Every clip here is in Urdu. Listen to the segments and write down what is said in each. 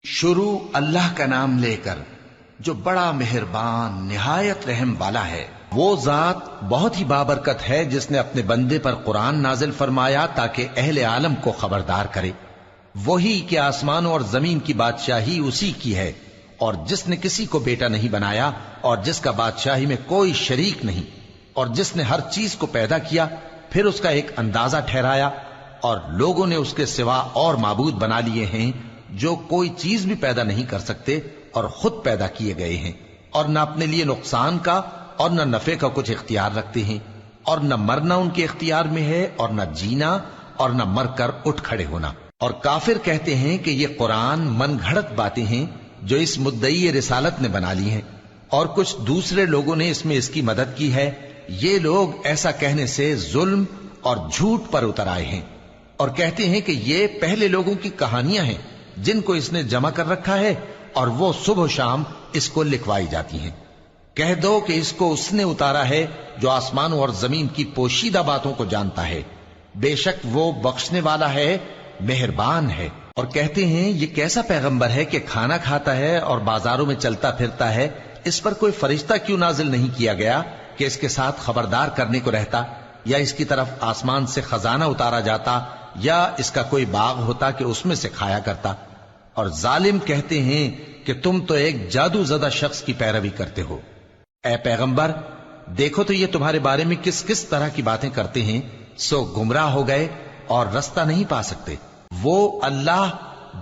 شروع اللہ کا نام لے کر جو بڑا مہربان نہایت رحم والا ہے۔ وہ ذات بہت ہی بابرکت ہے جس نے اپنے بندے پر قرآن نازل فرمایا تاکہ اہل عالم کو خبردار کرے۔ وہی کہ آسمانوں اور زمین کی بادشاہی اسی کی ہے، اور جس نے کسی کو بیٹا نہیں بنایا اور جس کا بادشاہی میں کوئی شریک نہیں، اور جس نے ہر چیز کو پیدا کیا پھر اس کا ایک اندازہ ٹھہرایا، اور لوگوں نے اس کے سوا اور معبود بنا لیے ہیں جو کوئی چیز بھی پیدا نہیں کر سکتے اور خود پیدا کیے گئے ہیں، اور نہ اپنے لیے نقصان کا اور نہ نفع کا کچھ اختیار رکھتے ہیں، اور نہ مرنا ان کے اختیار میں ہے اور نہ جینا اور نہ مر کر اٹھ کھڑے ہونا۔ اور کافر کہتے ہیں کہ یہ قرآن من گھڑت باتیں ہیں جو اس مدعی رسالت نے بنا لی ہیں، اور کچھ دوسرے لوگوں نے اس میں اس کی مدد کی ہے۔ یہ لوگ ایسا کہنے سے ظلم اور جھوٹ پر اتر آئے ہیں، اور کہتے ہیں کہ یہ پہلے لوگوں کی کہانیاں ہیں جن کو اس نے جمع کر رکھا ہے، اور وہ صبح و شام اس کو لکھوائی جاتی ہیں۔ کہہ دو کہ اس کو اس نے اتارا ہے جو آسمانوں اور زمین کی پوشیدہ باتوں کو جانتا ہے، بے شک وہ بخشنے والا ہے، مہربان ہے۔ اور کہتے ہیں یہ کیسا پیغمبر ہے کہ کھانا کھاتا ہے اور بازاروں میں چلتا پھرتا ہے، اس پر کوئی فرشتہ کیوں نازل نہیں کیا گیا کہ اس کے ساتھ خبردار کرنے کو رہتا، یا اس کی طرف آسمان سے خزانہ اتارا جاتا، یا اس کا کوئی باغ ہوتا کہ اس میں سے کھایا کرتا۔ اور ظالم کہتے ہیں کہ تم تو ایک جادو زدہ شخص کی پیروی کرتے ہو۔ اے پیغمبر دیکھو تو یہ تمہارے بارے میں کس کس طرح کی باتیں کرتے ہیں، سو گمراہ ہو گئے اور رستہ نہیں پا سکتے۔ وہ اللہ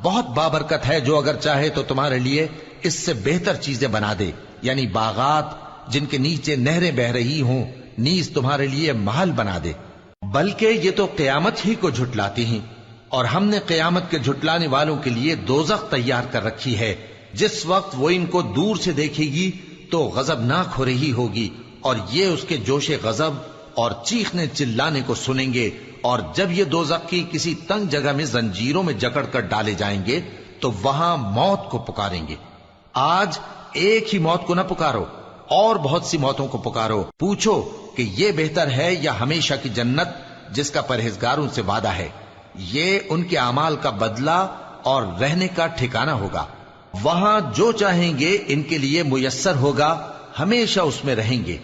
بہت بابرکت ہے جو اگر چاہے تو تمہارے لیے اس سے بہتر چیزیں بنا دے، یعنی باغات جن کے نیچے نہریں بہ رہی ہوں، نیز تمہارے لیے محل بنا دے۔ بلکہ یہ تو قیامت ہی کو جھٹلاتی ہیں، اور ہم نے قیامت کے جھٹلانے والوں کے لیے دوزخ تیار کر رکھی ہے، جس وقت وہ ان کو دور سے دیکھے گی تو غضبناک ہو رہی ہوگی، اور یہ اس کے جوش غضب اور چیخنے چلانے کو سنیں گے۔ اور جب یہ دوزخ کی کسی تنگ جگہ میں زنجیروں میں جکڑ کر ڈالے جائیں گے تو وہاں موت کو پکاریں گے۔ آج ایک ہی موت کو نہ پکارو، اور بہت سی موتوں کو پکارو، پوچھو کہ یہ بہتر ہے یا ہمیشہ کی جنت جس کا پرہیزگاروں سے وعدہ ہے۔ یہ ان کے اعمال کا بدلہ اور رہنے کا ٹھکانہ ہوگا، وہاں جو چاہیں گے ان کے لیے میسر ہوگا، ہمیشہ اس میں رہیں گے۔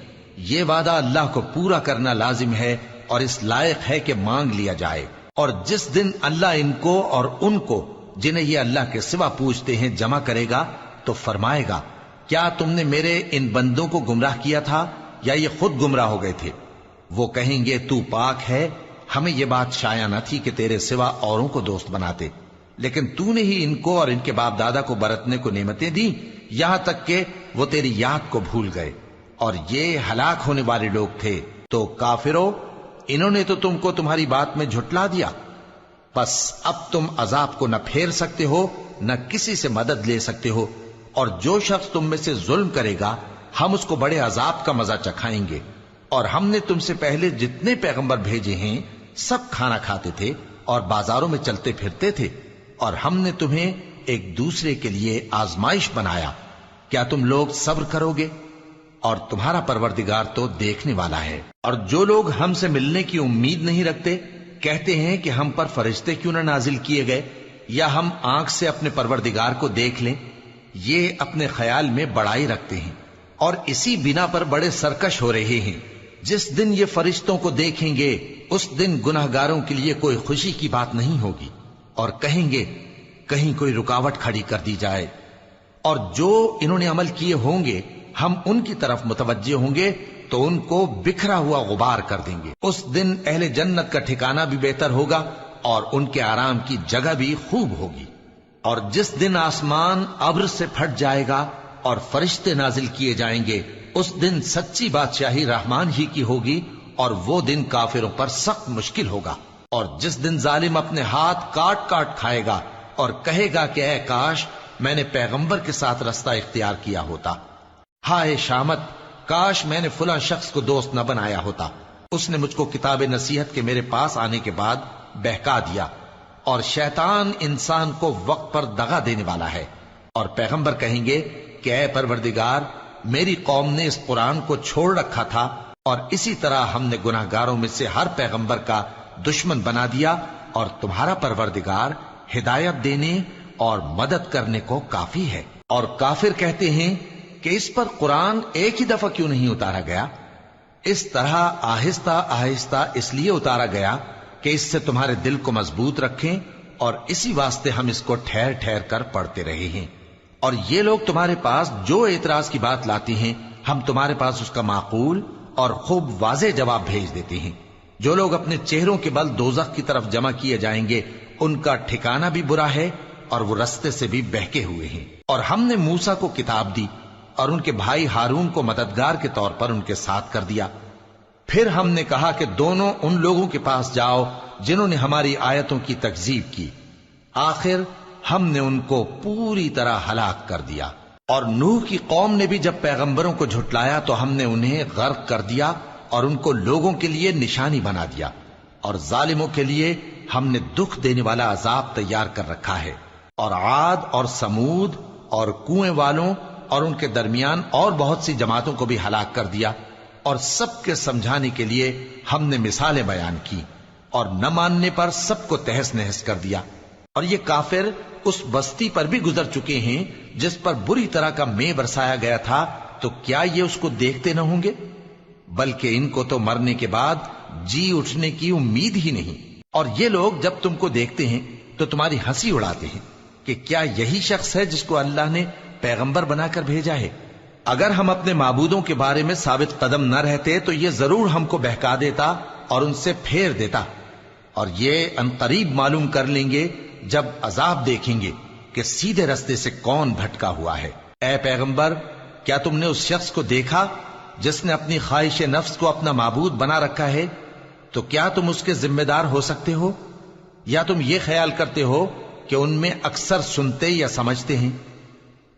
یہ وعدہ اللہ کو پورا کرنا لازم ہے اور اس لائق ہے کہ مانگ لیا جائے۔ اور جس دن اللہ ان کو اور ان کو جنہیں یہ اللہ کے سوا پوچھتے ہیں جمع کرے گا تو فرمائے گا، کیا تم نے میرے ان بندوں کو گمراہ کیا تھا یا یہ خود گمراہ ہو گئے تھے؟ وہ کہیں گے تو پاک ہے، ہمیں یہ بات شایع نہ تھی کہ تیرے سوا اوروں کو دوست بناتے، لیکن تو نے ہی ان کو اور ان کے باپ دادا کو برتنے کو نعمتیں دی، یہاں تک کہ وہ تیری یاد کو بھول گئے، اور یہ ہلاک ہونے والے لوگ تھے۔ تو کافرو، انہوں نے تو تم کو تمہاری بات میں جھٹلا دیا، پس اب تم عذاب کو نہ پھیر سکتے ہو نہ کسی سے مدد لے سکتے ہو، اور جو شخص تم میں سے ظلم کرے گا ہم اس کو بڑے عذاب کا مزہ چکھائیں گے۔ اور ہم نے تم سے پہلے جتنے پیغمبر بھیجے ہیں سب کھانا کھاتے تھے اور بازاروں میں چلتے پھرتے تھے، اور ہم نے تمہیں ایک دوسرے کے لیے آزمائش بنایا، کیا تم لوگ صبر کرو گے؟ اور تمہارا پروردگار تو دیکھنے والا ہے۔ اور جو لوگ ہم سے ملنے کی امید نہیں رکھتے کہتے ہیں کہ ہم پر فرشتے کیوں نہ نازل کیے گئے، یا ہم آنکھ سے اپنے پروردگار کو دیکھ لیں۔ یہ اپنے خیال میں بڑائی رکھتے ہیں اور اسی بنا پر بڑے سرکش ہو رہے ہیں۔ جس دن یہ فرشتوں کو دیکھیں گے اس دن گناہگاروں کے لیے کوئی خوشی کی بات نہیں ہوگی، اور کہیں گے کہیں کوئی رکاوٹ کھڑی کر دی جائے۔ اور جو انہوں نے عمل کیے ہوں گے ہم ان کی طرف متوجہ ہوں گے تو ان کو بکھرا ہوا غبار کر دیں گے۔ اس دن اہل جنت کا ٹھکانہ بھی بہتر ہوگا اور ان کے آرام کی جگہ بھی خوب ہوگی۔ اور جس دن آسمان ابر سے پھٹ جائے گا اور فرشتے نازل کیے جائیں گے، اس دن سچی بادشاہی رحمان ہی کی ہوگی، اور وہ دن کافروں پر سخت مشکل ہوگا۔ اور جس دن ظالم اپنے ہاتھ کاٹ کاٹ کھائے گا اور کہے گا کہ اے کاش میں نے پیغمبر کے ساتھ رستہ اختیار کیا ہوتا، ہائے شامت، کاش میں نے فلاں شخص کو دوست نہ بنایا ہوتا، اس نے مجھ کو کتاب نصیحت کے میرے پاس آنے کے بعد بہکا دیا۔ اور شیطان انسان کو وقت پر دغا دینے والا ہے۔ اور پیغمبر کہیں گے کہ اے پروردگار، میری قوم نے اس قرآن کو چھوڑ رکھا تھا، اور اسی طرح ہم نے گناہگاروں میں سے ہر پیغمبر کا دشمن بنا دیا، اور تمہارا پروردگار ہدایت دینے اور مدد کرنے کو کافی ہے۔ اور کافر کہتے ہیں کہ اس پر قرآن ایک ہی دفعہ کیوں نہیں اتارا گیا؟ اس طرح آہستہ آہستہ اس لیے اتارا گیا کہ اس سے تمہارے دل کو مضبوط رکھیں، اور اسی واسطے ہم اس کو ٹھہر ٹھہر کر پڑھتے رہے ہیں۔ اور یہ لوگ تمہارے پاس جو اعتراض کی بات لاتی ہیں، ہم تمہارے پاس اس کا معقول اور خوب واضح جواب بھیج دیتے ہیں۔ جو لوگ اپنے چہروں کے بل دوزخ کی طرف جمع کیے جائیں گے، ان کا ٹھکانہ بھی برا ہے اور وہ رستے سے بھی بہکے ہوئے ہیں۔ اور ہم نے موسیٰ کو کتاب دی اور ان کے بھائی ہارون کو مددگار کے طور پر ان کے ساتھ کر دیا۔ پھر ہم نے کہا کہ دونوں ان لوگوں کے پاس جاؤ جنہوں نے ہماری آیتوں کی تکذیب کی۔ آخر ہم نے ان کو پوری طرح ہلاک کر دیا۔ اور نوح کی قوم نے بھی جب پیغمبروں کو جھٹلایا تو ہم نے انہیں غرق کر دیا اور ان کو لوگوں کے لیے نشانی بنا دیا، اور ظالموں کے لیے ہم نے دکھ دینے والا عذاب تیار کر رکھا ہے۔ اور عاد اور سمود اور کنویں والوں اور ان کے درمیان اور بہت سی جماعتوں کو بھی ہلاک کر دیا، اور سب کے سمجھانے کے لیے ہم نے مثالیں بیان کی، اور نہ ماننے پر سب کو تہس نہس کر دیا۔ اور یہ کافر اس بستی پر بھی گزر چکے ہیں جس پر بری طرح کا مے برسایا گیا تھا، تو کیا یہ اس کو دیکھتے نہ ہوں گے؟ بلکہ ان کو تو مرنے کے بعد جی اٹھنے کی امید ہی نہیں۔ اور یہ لوگ جب تم کو دیکھتے ہیں تو تمہاری ہنسی اڑاتے ہیں کہ کیا یہی شخص ہے جس کو اللہ نے پیغمبر بنا کر بھیجا ہے؟ اگر ہم اپنے معبودوں کے بارے میں ثابت قدم نہ رہتے تو یہ ضرور ہم کو بہکا دیتا اور ان سے پھیر دیتا، اور یہ انقریب معلوم کر لیں گے جب عذاب دیکھیں گے کہ سیدھے رستے سے کون بھٹکا ہوا ہے۔ اے پیغمبر، کیا تم نے اس شخص کو دیکھا جس نے اپنی خواہش نفس کو اپنا معبود بنا رکھا ہے؟ تو کیا تم اس کے ذمہ دار ہو سکتے ہو؟ یا تم یہ خیال کرتے ہو کہ ان میں اکثر سنتے یا سمجھتے ہیں؟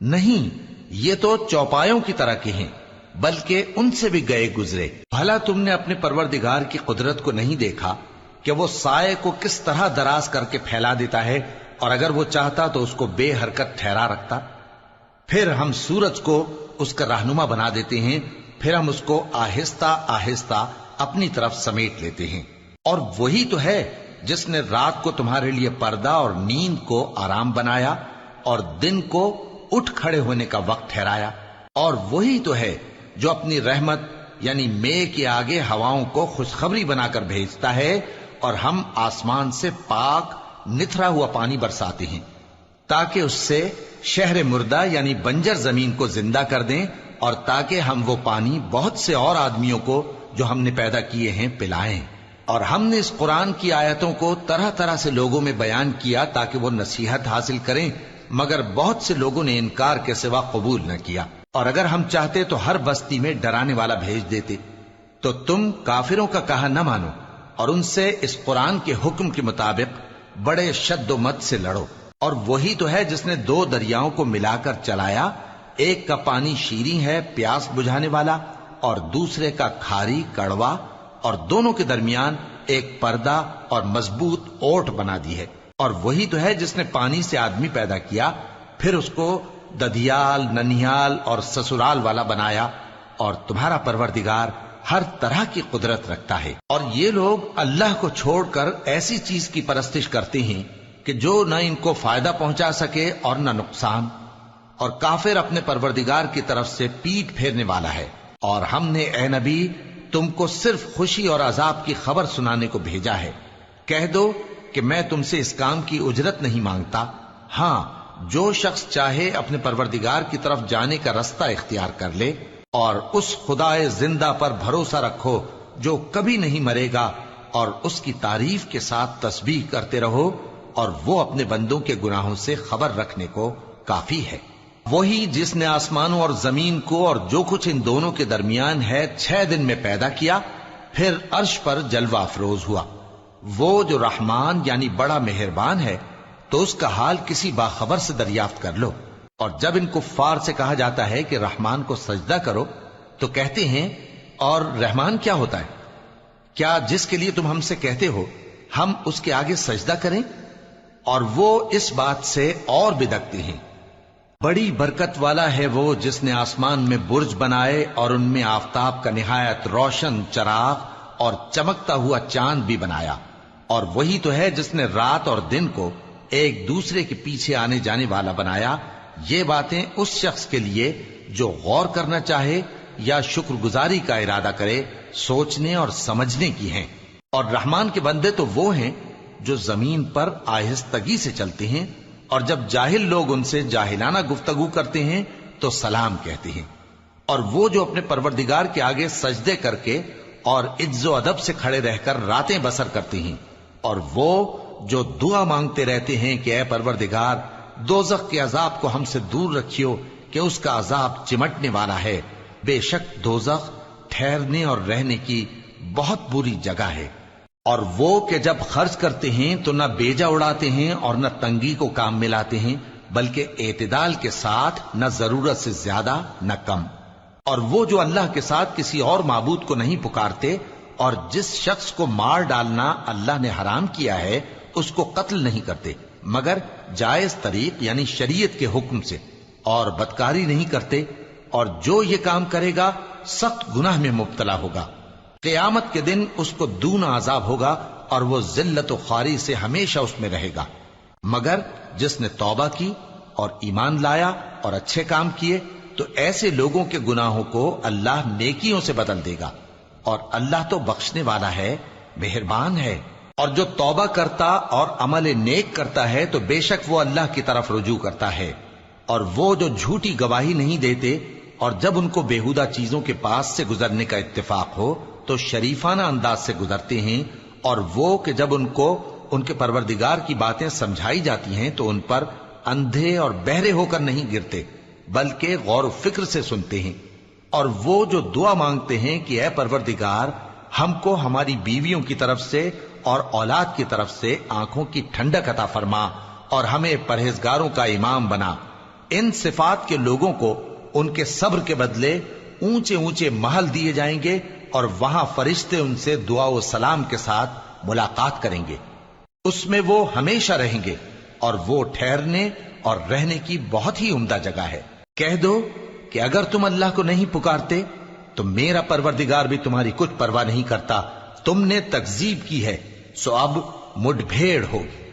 نہیں، یہ تو چوپایوں کی طرح کے ہیں، بلکہ ان سے بھی گئے گزرے۔ بھلا تم نے اپنے پروردگار کی قدرت کو نہیں دیکھا کہ وہ سائے کو کس طرح دراز کر کے پھیلا دیتا ہے، اور اگر وہ چاہتا تو اس کو بے حرکت ٹھہرا رکھتا؟ پھر ہم سورج کو اس کا رہنما بنا دیتے ہیں، پھر ہم اس کو آہستہ آہستہ اپنی طرف سمیٹ لیتے ہیں۔ اور وہی تو ہے جس نے رات کو تمہارے لیے پردہ اور نیند کو آرام بنایا اور دن کو اٹھ کھڑے ہونے کا وقت ٹھہرایا۔ اور وہی تو ہے جو اپنی رحمت یعنی مے کے آگے ہواؤں کو خوشخبری بنا کر بھیجتا ہے، اور ہم آسمان سے پاک نتھرا ہوا پانی برساتے ہیں تاکہ اس سے شہر مردہ یعنی بنجر زمین کو زندہ کر دیں، اور تاکہ ہم وہ پانی بہت سے اور آدمیوں کو جو ہم نے پیدا کیے ہیں پلائیں۔ اور ہم نے اس قرآن کی آیتوں کو طرح طرح سے لوگوں میں بیان کیا تاکہ وہ نصیحت حاصل کریں، مگر بہت سے لوگوں نے انکار کے سوا قبول نہ کیا۔ اور اگر ہم چاہتے تو ہر بستی میں ڈرانے والا بھیج دیتے، تو تم کافروں کا کہا نہ مانو اور ان سے اس قرآن کے حکم کے مطابق بڑے شد و مت سے لڑو۔ اور وہی تو ہے جس نے دو دریاؤں کو ملا کر چلایا، ایک کا پانی شیریں ہے پیاس بجھانے والا، اور دوسرے کا کھاری کڑوا، اور دونوں کے درمیان ایک پردہ اور مضبوط اوٹ بنا دی ہے۔ اور وہی تو ہے جس نے پانی سے آدمی پیدا کیا، پھر اس کو ددھیال، ننھیال اور سسرال والا بنایا، اور تمہارا پروردگار ہر طرح کی قدرت رکھتا ہے۔ اور یہ لوگ اللہ کو چھوڑ کر ایسی چیز کی پرستش کرتے ہیں کہ جو نہ ان کو فائدہ پہنچا سکے اور نہ نقصان، اور کافر اپنے پروردگار کی طرف سے پیٹ پھیرنے والا ہے۔ اور ہم نے اے نبی تم کو صرف خوشی اور عذاب کی خبر سنانے کو بھیجا ہے۔ کہہ دو کہ میں تم سے اس کام کی اجرت نہیں مانگتا، ہاں جو شخص چاہے اپنے پروردگار کی طرف جانے کا رستہ اختیار کر لے، اور اس خدائے زندہ پر بھروسہ رکھو جو کبھی نہیں مرے گا، اور اس کی تعریف کے ساتھ تسبیح کرتے رہو، اور وہ اپنے بندوں کے گناہوں سے خبر رکھنے کو کافی ہے۔ وہی جس نے آسمانوں اور زمین کو اور جو کچھ ان دونوں کے درمیان ہے 6 دن میں پیدا کیا، پھر عرش پر جلوہ افروز ہوا۔ وہ جو رحمان یعنی بڑا مہربان ہے، تو اس کا حال کسی باخبر سے دریافت کر لو۔ اور جب ان کفار سے کہا جاتا ہے کہ رحمان کو سجدہ کرو، تو کہتے ہیں اور رحمان کیا ہوتا ہے؟ کیا جس کے لیے تم ہم سے کہتے ہو ہم اس کے آگے سجدہ کریں؟ اور وہ اس بات سے اور بدکتے ہیں۔ بڑی برکت والا ہے وہ جس نے آسمان میں برج بنائے اور ان میں آفتاب کا نہایت روشن چراغ اور چمکتا ہوا چاند بھی بنایا۔ اور وہی تو ہے جس نے رات اور دن کو ایک دوسرے کے پیچھے آنے جانے والا بنایا، یہ باتیں اس شخص کے لیے جو غور کرنا چاہے یا شکر گزاری کا ارادہ کرے سوچنے اور سمجھنے کی ہیں۔ اور رحمان کے بندے تو وہ ہیں جو زمین پر آہستگی سے چلتے ہیں، اور جب جاہل لوگ ان سے جاہلانہ گفتگو کرتے ہیں تو سلام کہتے ہیں۔ اور وہ جو اپنے پروردگار کے آگے سجدے کر کے اور عز و ادب سے کھڑے رہ کر راتیں بسر کرتے ہیں، اور وہ جو دعا مانگتے رہتے ہیں کہ اے پروردگار دوزخ کے عذاب کو ہم سے دور رکھیو کہ اس کا عذاب چمٹنے والا ہے، بے شک دوزخ ٹھہرنے اور رہنے کی بہت بری جگہ ہے۔ اور وہ کہ جب خرچ کرتے ہیں تو نہ بیجا اڑاتے ہیں اور نہ تنگی کو کام میں لاتے ہیں، بلکہ اعتدال کے ساتھ، نہ ضرورت سے زیادہ نہ کم۔ اور وہ جو اللہ کے ساتھ کسی اور معبود کو نہیں پکارتے، اور جس شخص کو مار ڈالنا اللہ نے حرام کیا ہے اس کو قتل نہیں کرتے مگر جائز طریق یعنی شریعت کے حکم سے، اور بدکاری نہیں کرتے، اور جو یہ کام کرے گا سخت گناہ میں مبتلا ہوگا۔ قیامت کے دن اس کو دونا عذاب ہوگا اور وہ ذلت و خواری سے ہمیشہ اس میں رہے گا، مگر جس نے توبہ کی اور ایمان لایا اور اچھے کام کیے تو ایسے لوگوں کے گناہوں کو اللہ نیکیوں سے بدل دے گا، اور اللہ تو بخشنے والا ہے، مہربان ہے۔ اور جو توبہ کرتا اور عمل نیک کرتا ہے تو بے شک وہ اللہ کی طرف رجوع کرتا ہے۔ اور وہ جو جھوٹی گواہی نہیں دیتے اور جب ان کو بےہودہ چیزوں کے پاس سے گزرنے کا اتفاق ہو تو شریفانہ انداز سے گزرتے ہیں، اور وہ کہ جب ان کو ان کے پروردگار کی باتیں سمجھائی جاتی ہیں تو ان پر اندھے اور بہرے ہو کر نہیں گرتے بلکہ غور و فکر سے سنتے ہیں۔ اور وہ جو دعا مانگتے ہیں کہ اے پروردگار ہم کو ہماری بیویوں کی طرف سے اور اولاد کی طرف سے آنکھوں کی ٹھنڈک عطا فرما اور ہمیں پرہیزگاروں کا امام بنا، ان صفات کے لوگوں کو ان کے صبر کے بدلے اونچے اونچے محل دیے جائیں گے، اور وہاں فرشتے ان سے دعا و سلام کے ساتھ ملاقات کریں گے، اس میں وہ ہمیشہ رہیں گے، اور وہ ٹھہرنے اور رہنے کی بہت ہی عمدہ جگہ ہے۔ کہہ دو کہ اگر تم اللہ کو نہیں پکارتے تو میرا پروردگار بھی تمہاری کچھ پرواہ نہیں کرتا، تم نے تکذیب کی ہے سو اب مڈ بھیڑ ہوگی۔